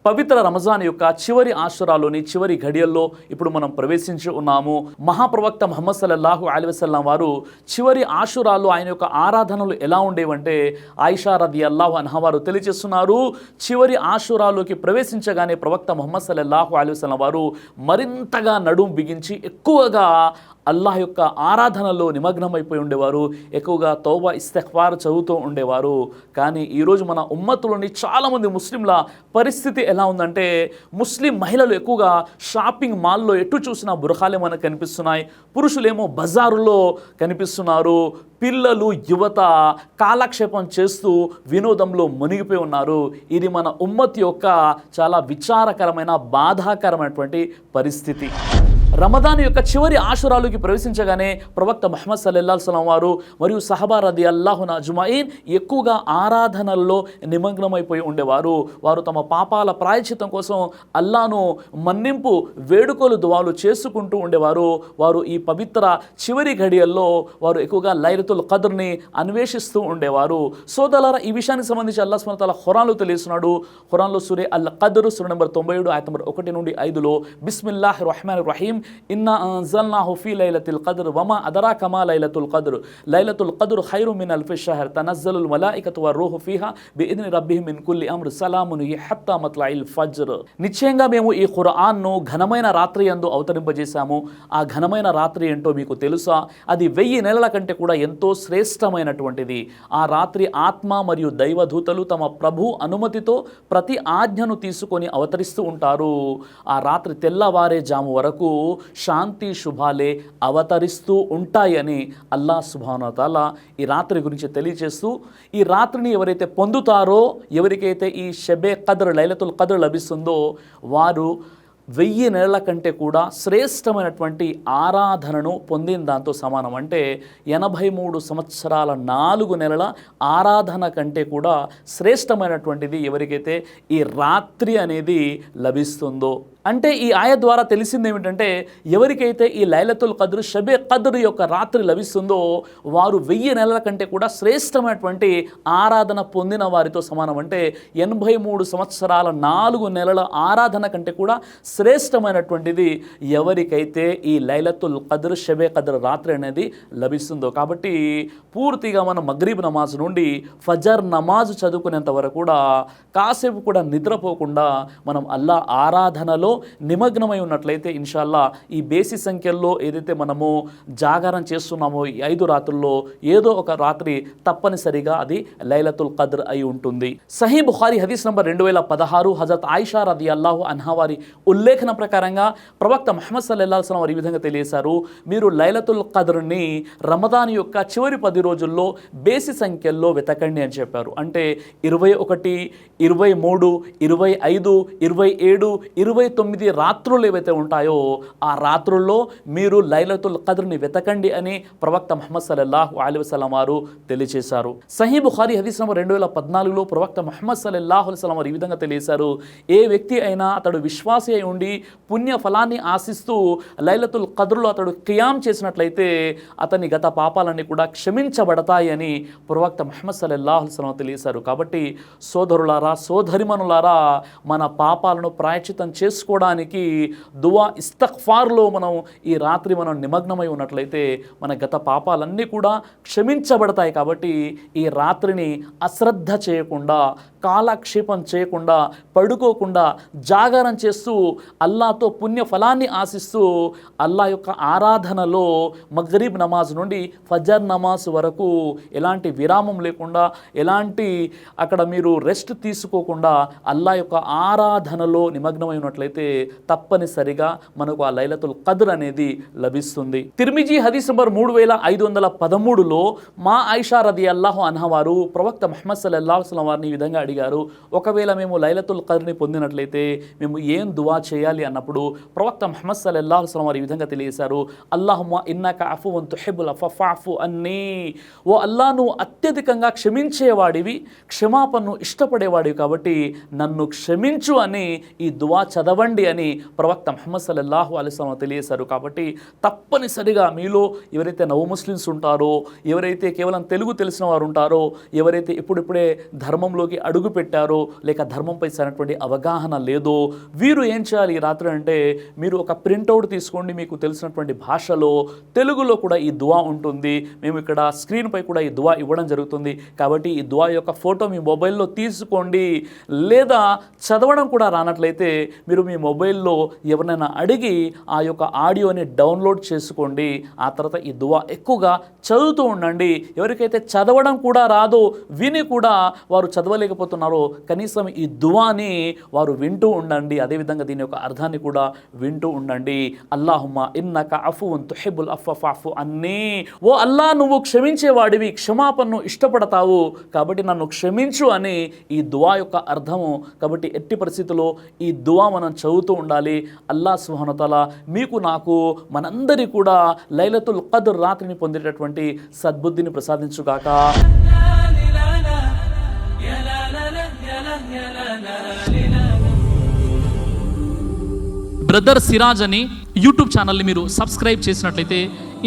పవిత్ర రమజాన్ యొక్క చివరి ఆశురాలోని చివరి ఘడియల్లో ఇప్పుడు మనం ప్రవేశించి ఉన్నాము. మహాప్రవక్త ముహమ్మద్ సల్లల్లాహు అలైహి వసల్లం వారు చివరి ఆశురాల్లో ఆయన యొక్క ఆరాధనలు ఎలా ఉండేవంటే ఆయిషా రదియల్లాహు అన్హా వారు తెలియజేస్తున్నారు, చివరి ఆశురాలోకి ప్రవేశించగానే ప్రవక్త ముహమ్మద్ సల్లల్లాహు అలైహి వసల్లం వారు మరింతగా నడుం బిగించి ఎక్కువగా అల్లాహ్ యొక్క ఆరాధనలో నిమగ్నమైపోయి ఉండేవారు, ఎక్కువగా తౌబా ఇస్తిగ్ఫార్ చదువుతూ ఉండేవారు. కానీ ఈరోజు మన ఉమ్మతులోని చాలామంది ముస్లింల పరిస్థితి ఎలా ఉందంటే, ముస్లిం మహిళలు ఎక్కువగా షాపింగ్ మాల్లో ఎటు చూసినా బురఖాలే మనకు కనిపిస్తున్నాయి, పురుషులేమో బజారులో కనిపిస్తున్నారు, పిల్లలు యువత కాలక్షేపం చేస్తూ వినోదంలో మునిగిపోయి ఉన్నారు. ఇది మన ఉమ్మత్ యొక్క చాలా విచారకరమైన బాధాకరమైనటువంటి పరిస్థితి. రమదాన్ యొక్క చివరి ఆశురాలోకి ప్రవేశించగానే ప్రవక్త ముహమ్మద్ సల్లల్లాహు అలైహి వసల్లం వారు మరియు సహబా రదియల్లాహు అజ్మఈన్ ఎక్కువగా ఆరాధనల్లో నిమగ్నమైపోయి ఉండేవారు. వారు తమ పాపాల ప్రాయశ్చిత్తం కోసం అల్లాను మన్నింపు వేడుకలు దువాలు చేసుకుంటూ ఉండేవారు. వారు ఈ పవిత్ర చివరి ఘడియల్లో వారు ఎక్కువగా లైలతుల్ ఖద్ర్ని అన్వేషిస్తూ ఉండేవారు. సోదరులారా, ఈ విషయానికి సంబంధించి అల్లాహ్ సుబ్హానహు వ తఆలా ఖురాన్లో తెలియజేస్తున్నాడు. ఖురాన్లో సూరే అల్ ఖద్ర్ సూర నంబర్ 97 ఆయత నంబర్ 1 నుండి 5లో బిస్మిల్లాహిర్ రహ్మానిర్ రహీం ఇన్నా అంజల్నాహు ఫీ లైలతిల్ ఖద్ర్ వమా అదరాక మా లైలతుల్ ఖద్ర్ లైలతుల్ ఖద్ర్ ఖైరు మిన్ అల్ఫి షహర్ తనజ్జలుల్ మలాయికతు వర్-రూహు ఫీహా బిఇద్ని రబ్బిహిం మిన్ కుల్లి అమ్ర్ సలామున్ హియ హత్తా మత్లఇల్ ఫజ్ర్. నిశ్చయంగా మేము ఈ ఖురాన్ను ఘనమైన రాత్రి యందు అవతరింపజేశాము. ఆ ఘనమైన రాత్రి ఏంటో మీకు తెలుసా? అది 1000 నెలల కంటే కూడా ఎంతో శ్రేష్టమైనటువంటిది. ఆ రాత్రి ఆత్మ మరియు దైవదూతలు తమ ప్రభు అనుమతితో ప్రతి ఆజ్ఞను తీసుకొని అవతరిస్తూ ఉంటారు. ఆ రాత్రి తెల్లవారే జాము వరకు శాంతి శుభాలే అవతరిస్తూ ఉంటాయని అల్లాహ్ సుబ్హానహు వ తఆలా ఈ రాత్రి గురించి తెలియజేస్తూ, ఈ రాత్రిని ఎవరైతే పొందుతారో, ఎవరికైతే ఈ షబే ఖద్ర్ లైలతుల్ ఖద్ర్ లభిస్తుందో వారు 1000 నెలల కంటే కూడా శ్రేష్టమైనటువంటి ఆరాధనను పొందిన దాంతో సమానం. అంటే 83 సంవత్సరాల 4 నెలల ఆరాధన కంటే కూడా శ్రేష్టమైనటువంటిది ఎవరికైతే ఈ రాత్రి అనేది లభిస్తుందో. అంటే ఈ ఆయ ద్వారా తెలిసింది ఏమిటంటే, ఎవరికైతే ఈ లైలతుల్ ఖద్ర్ షబే ఖద్ర్ యొక్క రాత్రి లభిస్తుందో వారు 1000 నెలల కంటే కూడా శ్రేష్టమైనటువంటి ఆరాధన పొందిన వారితో సమానం. అంటే 83 సంవత్సరాల 4 నెలల ఆరాధన కంటే కూడా శ్రేష్టమైనటువంటిది ఎవరికైతే ఈ లైలతుల్ ఖద్ర్ షబే ఖద్ర్ రాత్రి అనేది లభిస్తుందో. కాబట్టి పూర్తిగా మనం మగ్రిబ్ నమాజ్ నుండి ఫజర్ నమాజ్ చదువుకునేంత వరకు కూడా కాసేపు కూడా నిద్రపోకుండా మనం అల్లా ఆరాధనలో నిమగ్నమై ఉన్నట్లయితే ఇన్షాల్లా ఈ బేసి సంఖ్యల్లో ఏదైతే మనము జాగారం చేస్తున్నామో ఈ 5 రాత్రుల్లో ఏదో ఒక రాత్రి తప్పనిసరిగా అది లైలతుల్ ఖద్ర్ అయి ఉంటుంది. సహీ బుఖారీ హదీస్ నంబర్ 2016 హజరత్ ఆయిషా రదియల్లాహు అన్హా వారి ఉల్లేఖన ప్రకారంగా ప్రవక్త ముహమ్మద్ సల్లల్లాహు అలైహి వసల్లం వారు ఈ విధంగా తెలియజేశారు, మీరు లైలతుల్ ఖద్ర్ని రమదాన్ యొక్క చివరి 10 రోజుల్లో బేసి సంఖ్యల్లో వెతకండి అని చెప్పారు. అంటే 21, 23, 25, 27, 29 రాత్రులు ఏవైతే ఉంటాయో ఆ రాత్రుల్లో మీరు లైలతుల్ ఖద్ర్ని వెతకండి అని ప్రవక్త ముహమ్మద్ సల్లల్లాహు అలైహి వసల్లం వారు తెలియజేశారు. సహీ బుఖారీ హదీస్ నంబర్ 2014లో ప్రవక్త ముహమ్మద్ సల్లల్లాహు అలైహి వసల్లం వారు ఈ విధంగా తెలియజేశారు, ఏ వ్యక్తి అయినా అతడు విశ్వాసి అయి ఉండి పుణ్య ఫలాన్ని ఆశిస్తూ లైలతుల్ ఖద్ర్లో అతడు ఖియామ్ చేసినట్లయితే అతని గత పాపాలన్నీ కూడా క్షమించబడతాయి అని ప్రవక్త ముహమ్మద్ సల్లల్లాహు అలైహి వసల్లం తెలియజేశారు. కాబట్టి సోదరులారా, సోదరిమణులారా, మన పాపాలను ప్రాయశ్చిత్తం చేసుకోవడానికి దువా ఇస్తిగ్ఫార్లో మనం ఈ రాత్రి మనం నిమగ్నమై ఉన్నట్లయితే మన గత పాపాలన్నీ కూడా క్షమించబడతాయి. కాబట్టి ఈ రాత్రిని అశ్రద్ధ చేయకుండా, కాలక్షేపం చేయకుండా, పడుకోకుండా జాగారం చేస్తూ అల్లాతో పుణ్య ఫలాన్ని ఆశిస్తూ అల్లా యొక్క ఆరాధనలో మగ్రిబ్ నమాజ్ నుండి ఫజర్ నమాజ్ వరకు ఎలాంటి విరామం లేకుండా, ఎలాంటి అక్కడ మీరు రెస్ట్ తీసుకోకుండా అల్లా యొక్క ఆరాధనలో నిమగ్నమై ఉన్నట్లయితే తప్పనిసరిగా మనకు ఆ లైలతుల్ ఖద్ర్ అనేది లభిస్తుంది. తిర్మిజీ హదీస్ నంబర్ 3513లో మా ఆయిషా రదియల్లాహు అన్హా వారు ప్రవక్త ముహమ్మద్ సల్లల్లాహు అలైహి వసల్లం వారిని ఈ విధంగా అడిగారు, ఒకవేళ మేము లైలతుల్ ఖద్ర్ని పొందినట్లయితే మేము ఏం దువా చేయాలి అన్నప్పుడు ప్రవక్త ముహమ్మద్ సల్లల్లాహు అలైహి వసల్లం వారు ఈ విధంగా తెలియజేశారు, అల్లాహుమ్మా ఇన్నక అఫువన్ తుహిబ్బుల్ అఫ్వ ఫఅఫు అన్నీ. ఓ అల్లా, నువ్వు అత్యధికంగా క్షమించేవాడివి, క్షమాపణను ఇష్టపడేవాడివి, కాబట్టి నన్ను క్షమించు అని ఈ దువా చదవండి అని ప్రవక్త ముహమ్మద్ సల్లల్లాహు అలైహి వసల్లం తెలియజేశారు. కాబట్టి తప్పనిసరిగా మీలో ఎవరైతే నవ ముస్లిమ్స్ ఉంటారో, ఎవరైతే కేవలం తెలుగు తెలిసిన వారు ఉంటారో, ఎవరైతే ఇప్పుడిప్పుడే ధర్మంలోకి అడుగు అడుగు పెట్టారో, లేక ధర్మంపై సరైనటువంటి అవగాహన లేదో వీరు ఏం చేయాలి ఈ రాత్రి అంటే, మీరు ఒక ప్రింట్అవుట్ తీసుకోండి. మీకు తెలిసినటువంటి భాషలో తెలుగులో కూడా ఈ దువా ఉంటుంది. మేము ఇక్కడ స్క్రీన్ పై కూడా ఈ దువా ఇవ్వడం జరుగుతుంది. కాబట్టి ఈ దువా యొక్క ఫోటో మీ మొబైల్లో తీసుకోండి. లేదా చదవడం కూడా రానట్లయితే మీరు మీ మొబైల్లో ఎవరినైనా అడిగి ఆ యొక్క ఆడియోని డౌన్లోడ్ చేసుకోండి. ఆ తర్వాత ఈ దువా ఎక్కువగా చదువుతూ ఉండండి. ఎవరికైతే చదవడం కూడా రాదో, విని కూడా వారు చదవలేకపోతున్నారో, కనీసం ఈ దువాని వారు వింటూ ఉండండి. అదేవిధంగా దీని యొక్క అర్థాన్ని కూడా వింటూ ఉండండి. అల్లాహుమ్మా ఇన్నక అఫువున్ తుహిబ్బుల్ అఫ్వ ఫఅఫు అన్నీ. ఓ అల్లా, నువ్వు క్షమించేవాడివి, క్షమాపణను ఇష్టపడతావు, కాబట్టి నన్ను క్షమించు అని ఈ దువా యొక్క అర్థము. కాబట్టి ఎట్టి పరిస్థితుల్లో ఈ దువా మనం చదువుతూ ఉండాలి. అల్లాహ్ సుబ్హానహు వ తఆలా మీకు, నాకు, మనందరి కూడా లైలతుల్ ఖద్ర్ రాత్రిని పొందేటటువంటి సద్బుద్ధిని ప్రసాదించుగాక. బ్రదర్ సిరాజ్ అని యూట్యూబ్ ఛానల్ని మీరు సబ్స్క్రైబ్ చేసినట్లయితే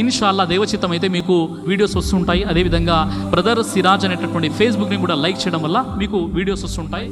ఇన్షాల్లా దేవచిత్తం అయితే మీకు వీడియోస్ వస్తుంటాయి. అదేవిధంగా బ్రదర్ సిరాజ్ అనేటటువంటి ఫేస్బుక్ని కూడా లైక్ చేయడం వల్ల మీకు వీడియోస్ వస్తుంటాయి.